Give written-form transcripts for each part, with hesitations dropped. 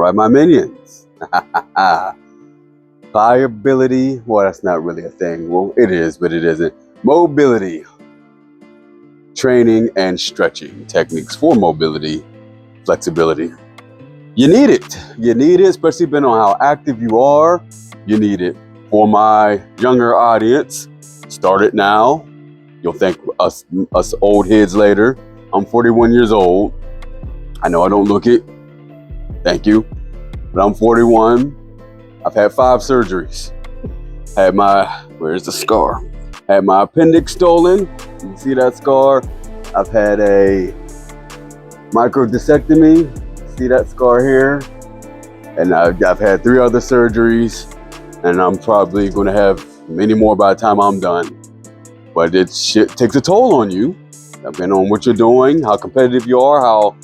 right, my minions. Pliability, well, that's not really a thing. Well, it is, but it isn't. Mobility training and stretching techniques for mobility, flexibility. You need it. You need it, especially depending on how active you are. You need it. For my younger audience, start it now. You'll thank us old heads later. I'm 41 years old. I know I don't look it. Thank you. But I'm 41. I've had 5 surgeries. Where's the scar? Had my appendix stolen. You see that scar? I've had a microdiscectomy. See that scar here? And I've had 3 other surgeries, and I'm probably going to have many more by the time I'm done. But shit takes a toll on you, depending on what you're doing, how competitive you are, how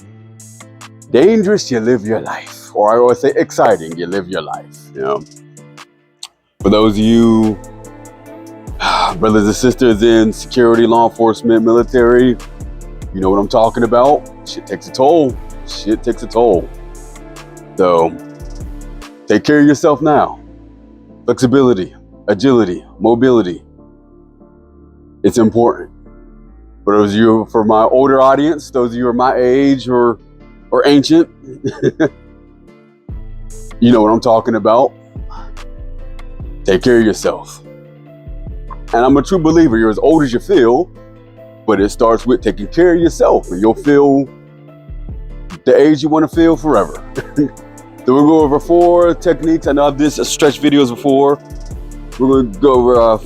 dangerous you live your life. Or I always say exciting, you live your life, you know. For those of you brothers and sisters in security, law enforcement, military, you know what I'm talking about. Shit takes a toll. Shit takes a toll. So take care of yourself now. Flexibility, agility, mobility. It's important. For those of you, for my older audience, those of you who are my age or ancient, you know what I'm talking about. Take care of yourself. And I'm a true believer, you're as old as you feel, but it starts with taking care of yourself, and you'll feel the age you want to feel forever. So we'll go over 4 techniques. I know I've did stretch videos before. We're going to go over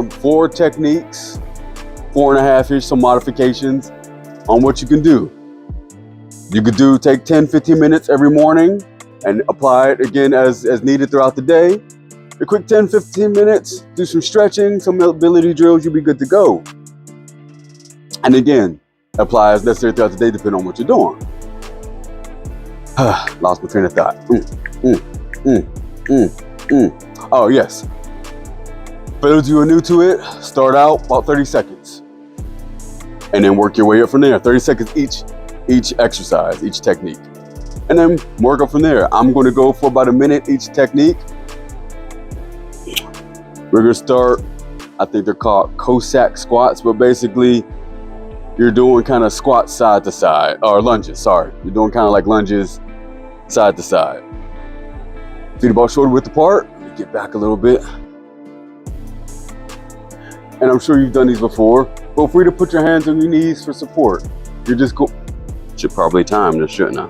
4 techniques, 4.5-ish, some modifications on what you can do. You could take 10-15 minutes every morning and apply it again as needed throughout the day. A quick 10-15 minutes, do some stretching, some mobility drills, you'll be good to go. And again, apply as necessary throughout the day, depending on what you're doing. Lost my train of thought. Oh, yes. For those of you who are new to it, start out about 30 seconds. And then work your way up from there. 30 seconds each exercise, each technique. And then work up from there. I'm going to go for about a minute each technique. We're going to start, I think they're called Cashapp squats, but basically you're doing kind of squats side to side, or lunges, sorry. You're doing kind of like lunges side to side. Feet about shoulder width apart. Get back a little bit. And I'm sure you've done these before. Feel free to put your hands on your knees for support. You're just should probably time this, shouldn't I?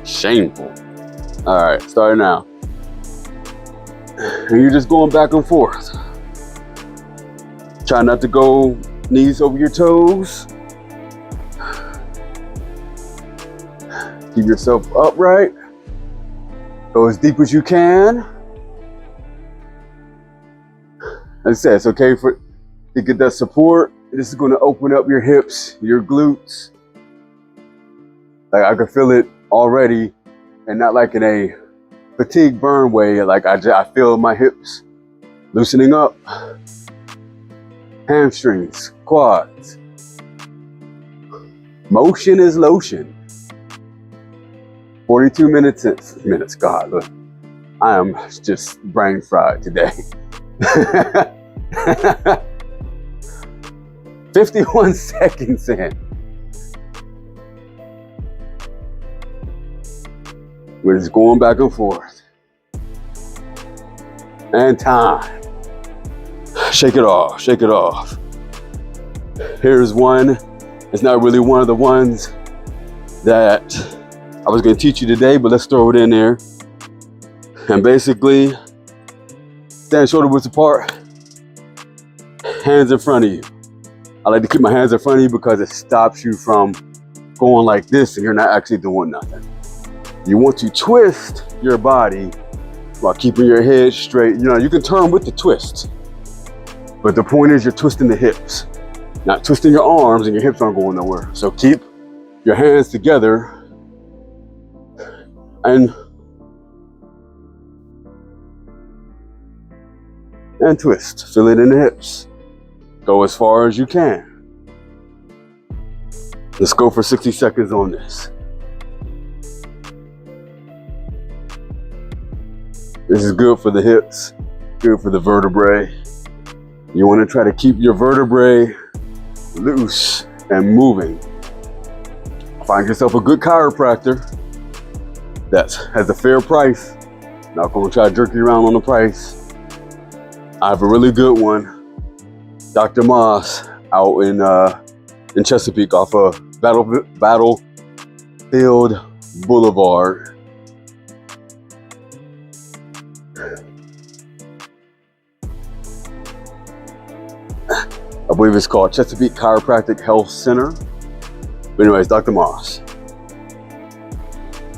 Shameful. All right, starting now. And you're just going back and forth. Try not to go knees over your toes. Keep yourself upright. Go as deep as you can. As I said, it's okay to get that support. This is going to open up your hips, your glutes. Like I can feel it already, and not like in a fatigue burn way. Like I feel my hips loosening up. Hamstrings, quads. Motion is lotion. 42 minutes. God, look, I am just brain fried today. 51 seconds in. We're just going back and forth. And time. Shake it off, shake it off. Here's one. It's not really one of the ones that I was going to teach you today, but let's throw it in there. And basically, stand shoulder width apart, hands in front of you. I like to keep my hands in front of you because it stops you from going like this and you're not actually doing nothing. You want to twist your body while keeping your head straight. You know, you can turn with the twist, but the point is you're twisting the hips, not twisting your arms, and your hips aren't going nowhere. So keep your hands together and twist. Feel it in the hips. Go as far as you can. Let's go for 60 seconds on this. This is good for the hips, good for the vertebrae. You want to try to keep your vertebrae loose and moving. Find yourself a good chiropractor that has a fair price. Not going to try to jerk you around on the price. I have a really good one, Dr. Moss, out in Chesapeake off of Battlefield Boulevard. I believe it's called Chesapeake Chiropractic Health Center. But anyways, Dr. Moss.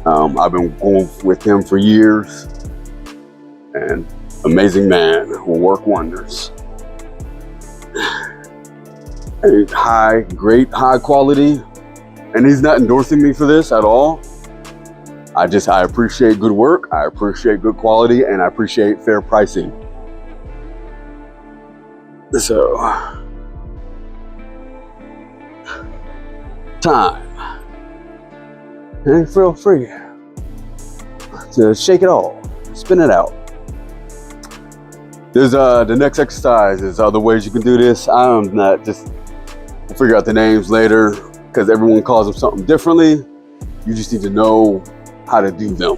I've been going with him for years, and amazing man, will work wonders. And great high quality, and he's not endorsing me for this at all. I appreciate good work, I appreciate good quality, and I appreciate fair pricing. So, time. And feel free to shake it all, spin it out. There's the next exercise. There's other ways you can do this. I'm not just figure out the names later because everyone calls them something differently. You just need to know how to do them.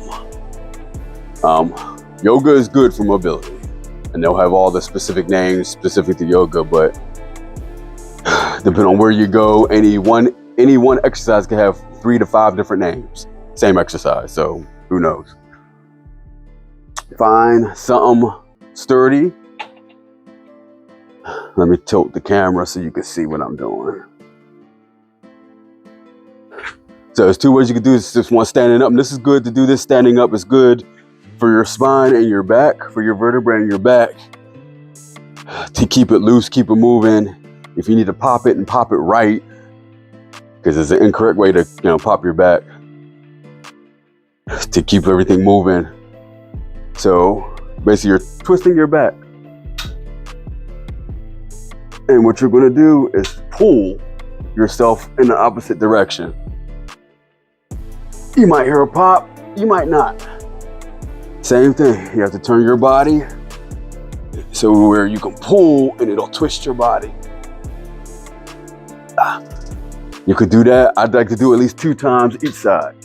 Yoga is good for mobility, and they'll have all the specific names specific to yoga, but depending on where you go, any one exercise can have 3 to 5 different names. Same exercise, so who knows? Find something sturdy. Let me tilt the camera so you can see what I'm doing. So there's 2 ways you can do this. This one standing up, and this is good to do this standing up. It's good for your spine and your back, for your vertebrae and your back, to keep it loose, keep it moving. If you need to pop it and pop it right, because it's an incorrect way to pop your back, to keep everything moving. So basically you're twisting your back. And what you're gonna do is pull yourself in the opposite direction. You might hear a pop, you might not. Same thing, you have to turn your body so where you can pull and it'll twist your body. You could do that. I'd like to do at least 2 times each side.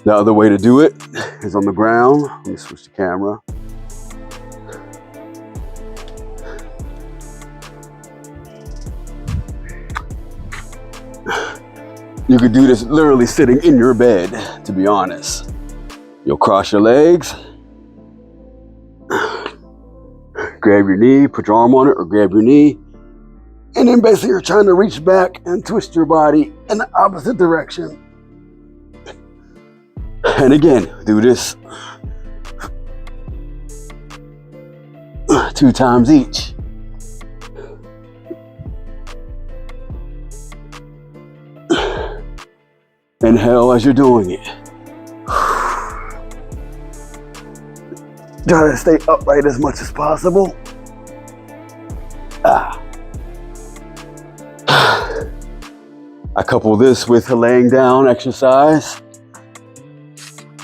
The other way to do it is on the ground. Let me switch the camera. You could do this literally sitting in your bed, to be honest. You'll cross your legs, grab your knee, put your arm on it, or grab your knee, and then basically you're trying to reach back and twist your body in the opposite direction. And again, do this 2 times each. Inhale as you're doing it. Try to stay upright as much as possible. I couple this with a laying down exercise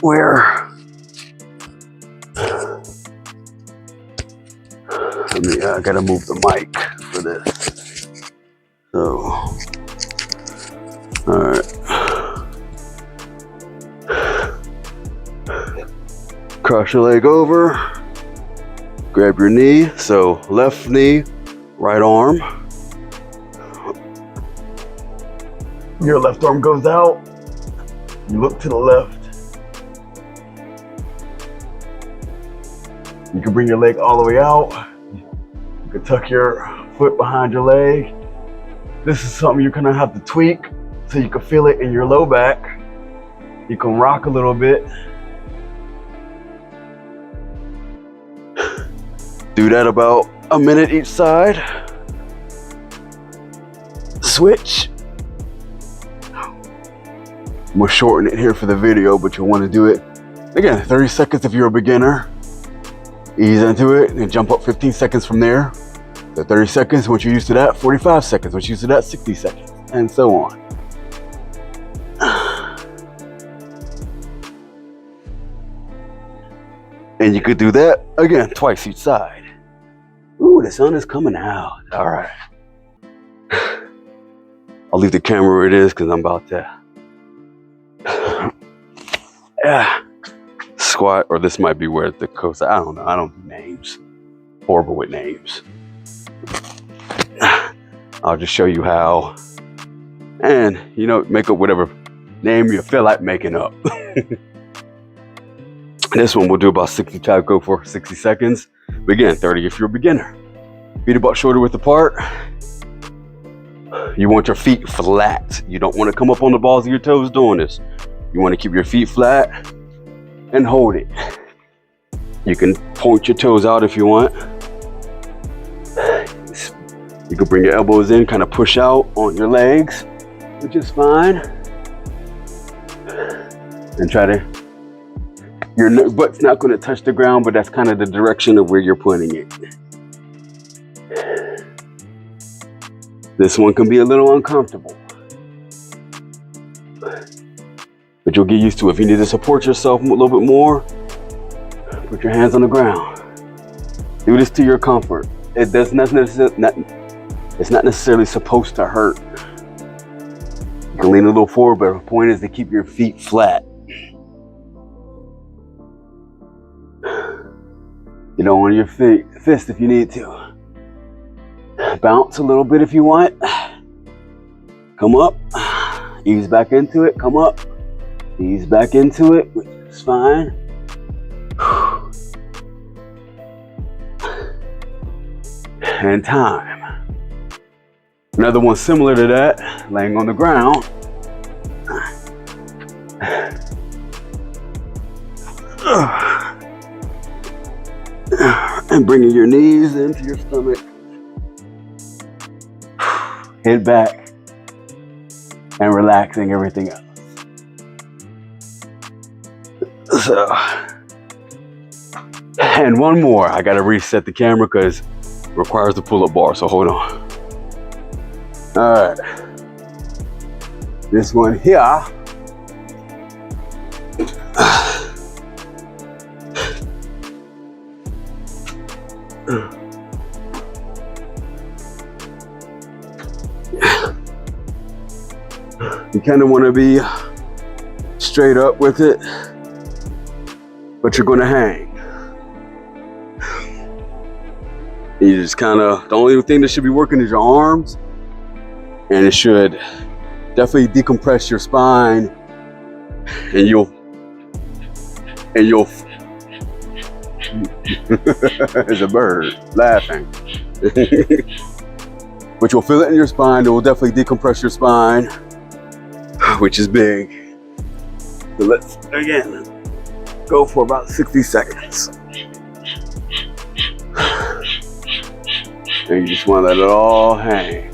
where I gotta move the mic for this. So, all right. Cross your leg over, grab your knee. So left knee, right arm. Your left arm goes out. You look to the left. You can bring your leg all the way out. You can tuck your foot behind your leg. This is something you're gonna have to tweak so you can feel it in your low back. You can rock a little bit. Do that about a minute each side. Switch. I'm gonna shorten it here for the video, but you'll want to do it again 30 seconds if you're a beginner. Ease into it and jump up 15 seconds from there. So 30 seconds, once you're used to that, 45 seconds, once you're used to that, 60 seconds, and so on. And you could do that again, twice each side. Ooh, the sun is coming out. All right. I'll leave the camera where it is because I'm about to squat, or this might be where the coast. I don't know. I don't do names. Horrible with names. I'll just show you how. And, you know, make up whatever name you feel like making up. This one we'll do about 60 times, go for 60 seconds. Begin 30 if you're a beginner. Feet about shoulder width apart. You want your feet flat. You don't want to come up on the balls of your toes doing this. You want to keep your feet flat and hold it. You can point your toes out if you want. You can bring your elbows in, kind of push out on your legs, which is fine. And try to, your butt's not going to touch the ground, but that's kind of the direction of where you're pointing it. This one can be a little uncomfortable, but you'll get used to it. If you need to support yourself a little bit more, put your hands on the ground. Do this to your comfort. It does not necessarily, it's not necessarily supposed to hurt. You can lean a little forward, but the point is to keep your feet flat. Get on your fist if you need to. Bounce a little bit if you want. Come up, ease back into it, come up, ease back into it, which is fine. And time. Another one similar to that, laying on the ground. And bringing your knees into your stomach. Head back and relaxing everything else. So, and one more. I gotta reset the camera because it requires the pull-up bar, so hold on. All right. This one here. You kind of want to be straight up with it, but you're going to hang. You just kind of, the only thing that should be working is your arms, and it should definitely decompress your spine, and you'll there's a bird laughing. But you'll feel it in your spine. It will definitely decompress your spine, which is big. So let's, again, go for about 60 seconds. And you just want to let it all hang.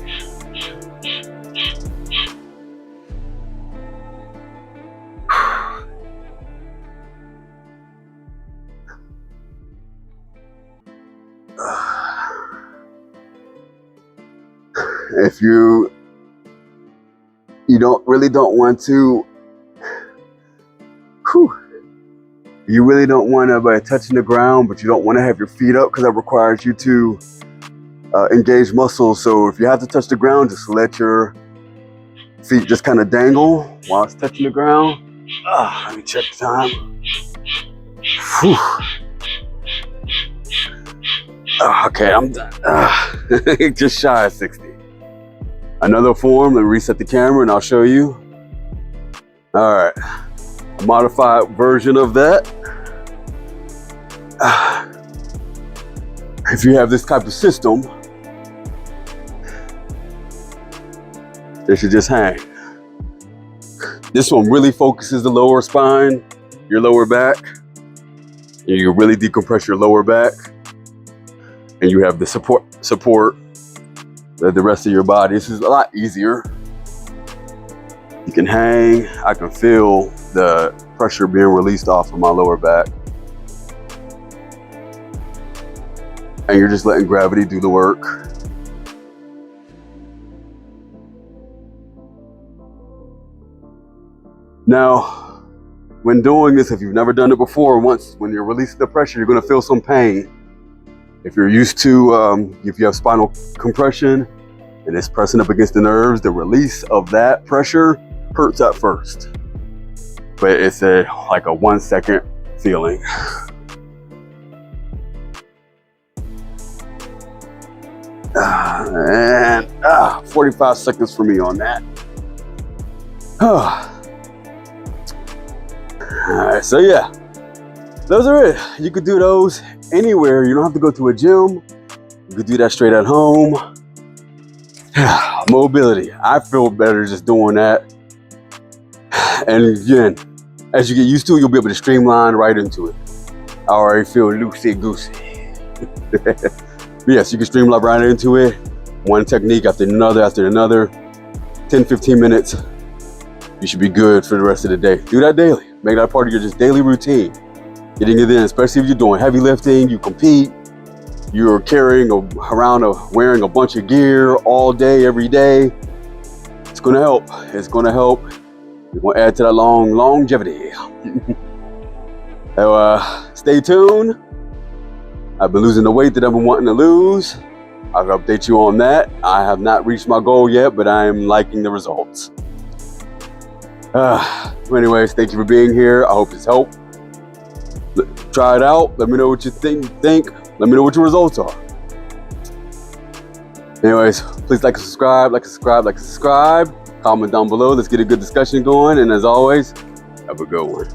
If you really don't want to, you really don't want to by touching the ground, but you don't want to have your feet up because that requires you to engage muscles. So if you have to touch the ground, just let your feet just kind of dangle while it's touching the ground. Let me check the time. Okay, I'm done. Just shy of 60. Another form, let me reset the camera and I'll show you. All right, a modified version of that. If you have this type of system, it should just hang. This one really focuses the lower spine, your lower back. You really decompress your lower back, and you have the support the rest of your body. This is a lot easier. You can hang. I can feel the pressure being released off of my lower back. And you're just letting gravity do the work. Now, when doing this, if you've never done it before, once when you're releasing the pressure, you're going to feel some pain. If you're used to, if you have spinal compression and it's pressing up against the nerves, the release of that pressure hurts at first, but it's like a 1 second feeling. And 45 seconds for me on that. Alright, so yeah, those are it. You could do those anywhere. You don't have to go to a gym. You could do that straight at home. Mobility. I feel better just doing that. And again, as you get used to it, you'll be able to streamline right into it. I already feel loosey-goosey. Yes, you can streamline right into it. One technique after another, 10, 15 minutes. You should be good for the rest of the day. Do that daily. Make that a part of your just daily routine. Getting it in, especially if you're doing heavy lifting, you compete, you're carrying wearing a bunch of gear all day, every day. It's gonna help. It's gonna help. You're gonna add to that longevity. So stay tuned. I've been losing the weight that I've been wanting to lose. I'll update you on that. I have not reached my goal yet, but I am liking the results. Anyways, thank you for being here. I hope it's helped. Try it out. Let me know what you think. Let me know what your results are. Anyways, please like and subscribe. Comment down below. Let's get a good discussion going. And as always, have a good one.